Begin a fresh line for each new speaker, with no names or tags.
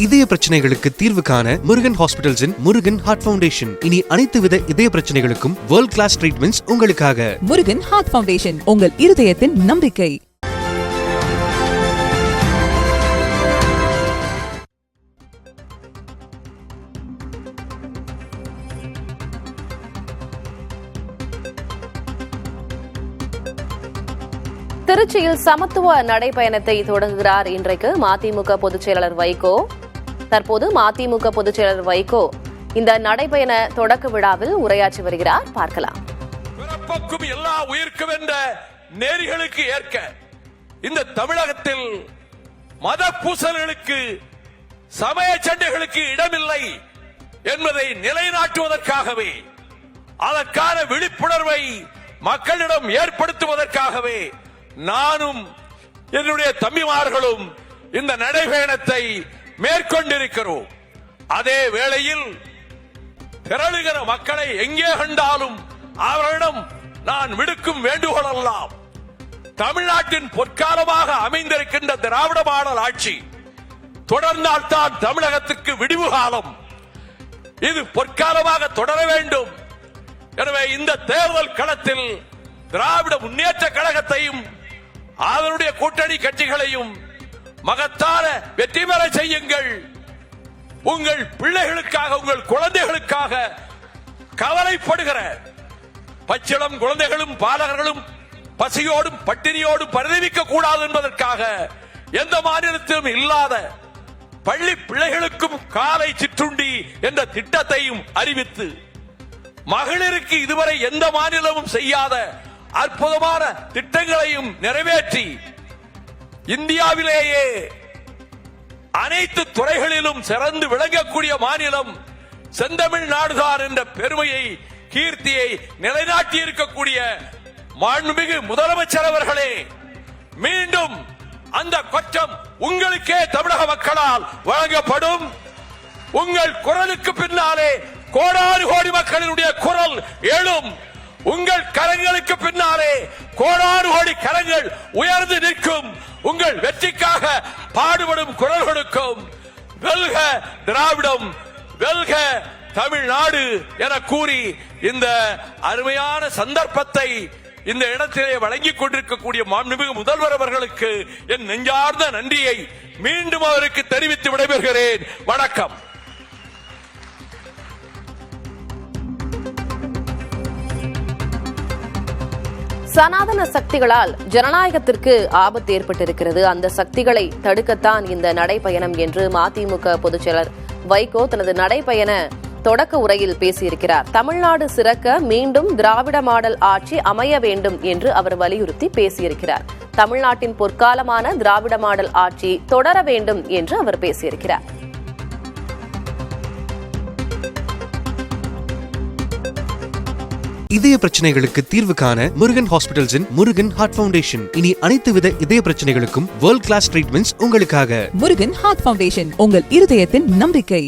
இதய பிரச்சனைகளுக்கு தீர்வு காண முருகன் ஹாஸ்பிடல்ஸின் முருகன் ஹார்ட் ஃபவுண்டேஷன். இனி அனைத்து வித இதய பிரச்சனைகளுக்கும் வேர்ல்ட் கிளாஸ் ட்ரீட்மெண்ட்ஸ் உங்களுக்காக.
முருகன் ஹார்ட் ஃபவுண்டேஷன், உங்கள் இருதயத்தின் நம்பிக்கை.
திருச்சியில் சமத்துவ நடைபயணத்தை தொடங்குகிறார் இன்றைக்கு மதிமுக பொதுச் செயலாளர் வைகோ. தற்போது மதிமுக பொதுச் செயலாளர் வைகோ இந்த நடைபயண தொடக்க விழாவில் உரையாற்றி வருகிறார். பார்க்கலாம்.
பிறப்புக்கும் எல்லா உயிர்க்கும் என்ற நேரிகளுக்கு ஏற்க இந்த தமிழகத்தில் மத பூசல்களுக்கு சமய சண்டைகளுக்கு இடமில்லை என்பதை நிலைநாட்டுவதற்காகவே, அதற்கான விழிப்புணர்வை மக்களிடம் ஏற்படுத்துவதற்காகவே நானும் என்னுடைய தம்பிமார்களும் இந்த நடைபயணத்தை மேற்கொண்டிருக்கிறோம். அதே வேளையில் திரளுகிற மக்களை எங்கே கண்டாலும் அவர்களிடம் நான் விடுக்கும் வேண்டுகோள் எல்லாம், தமிழ்நாட்டின் பொற்காலமாக அமைந்திருக்கின்ற திராவிட மாடல் ஆட்சி தொடர்ந்தால்தான் தமிழகத்துக்கு விடிவு காலம். இது பொற்காலமாக தொடர வேண்டும். எனவே இந்த தேர்தல் களத்தில் திராவிட முன்னேற்ற கழகத்தையும் அதனுடைய கூட்டணி கட்சிகளையும் மகத்தான வெற்றி பெற செய்யுங்கள். உங்கள் பிள்ளைகளுக்காக, உங்கள் குழந்தைகளுக்காக கவலைப்படுகிற பச்சிளம் குழந்தைகளும் பாலகர்களும் பசியோடும் பட்டினியோடும் பரிதவிக்க கூடாது என்பதற்காக எந்த மாநிலத்திலும் இல்லாத பள்ளி பிள்ளைகளுக்கும் காலை சிற்றுண்டி என்ற திட்டத்தையும் அறிவித்து, மகளிருக்கு இதுவரை எந்த மாநிலமும் செய்யாத அற்புதமான திட்டங்களையும் நிறைவேற்றி, இந்தியாவிலேயே அனைத்து துறைகளிலும் சிறந்து விளங்கக்கூடிய மாநிலம் செந்தமிழ்நாடுதான் என்ற பெருமையை, கீர்த்தியை நிலைநாட்டி இருக்கக்கூடிய மாண்புமிகு முதலமைச்சர் அவர்களே, மீண்டும் அந்த கொச்சம் உங்களுக்கே தமிழக மக்களால் வழங்கப்படும். உங்கள் குரலுக்கு பின்னாலே கோடானு கோடி மக்களினுடைய குரல் எழும். உங்கள் கரங்களுக்கு பின்னாலே கோடானு கோடி கரங்கள் உயர்ந்து நிற்கும். உங்கள் வெற்றிக்காக பாடுபடும் குரல்களுக்கும் வெல்க திராவிடம், வெல்க தமிழ்நாடு என கூறி இந்த அருமையான சந்தர்ப்பத்தை இந்த இடத்திலே வழங்கிக் கொண்டிருக்கக்கூடிய மாண்புமிகு முதல்வர் அவர்களுக்கு என் நெஞ்சார்ந்த நன்றியை மீண்டும் அவருக்கு தெரிவித்து விடைபெறுகிறேன். வணக்கம்.
சனாதன சக்திகளால் ஜனநாயகத்திற்கு ஆபத்து ஏற்பட்டிருக்கிறது. அந்த சக்திகளை தடுக்கத்தான் இந்த நடைபயணம் என்று மதிமுக பொதுச் செயலர் வைகோ தனது நடைபயண தொடக்க உரையில் பேசியிருக்கிறார். தமிழ்நாடு சிறக்க மீண்டும் திராவிட மாடல் ஆட்சி அமைய வேண்டும் என்று அவர் வலியுறுத்தி பேசியிருக்கிறார். தமிழ்நாட்டின் பொற்காலமான திராவிட மாடல் ஆட்சி தொடர வேண்டும் என்று அவர் பேசியிருக்கிறார்.
இதய பிரச்சனைகளுக்கு தீர்வு காண முருகன் ஹாஸ்பிடல்ஸின் முருகன் ஹார்ட் ஃபவுண்டேஷன். இனி அனைத்து வித இதய பிரச்சனைகளுக்கும் வேர்ல்ட் கிளாஸ் ட்ரீட்மெண்ட்ஸ் உங்களுக்காக.
முருகன் ஹார்ட் ஃபவுண்டேஷன், உங்கள் இருதயத்தின் நம்பிக்கை.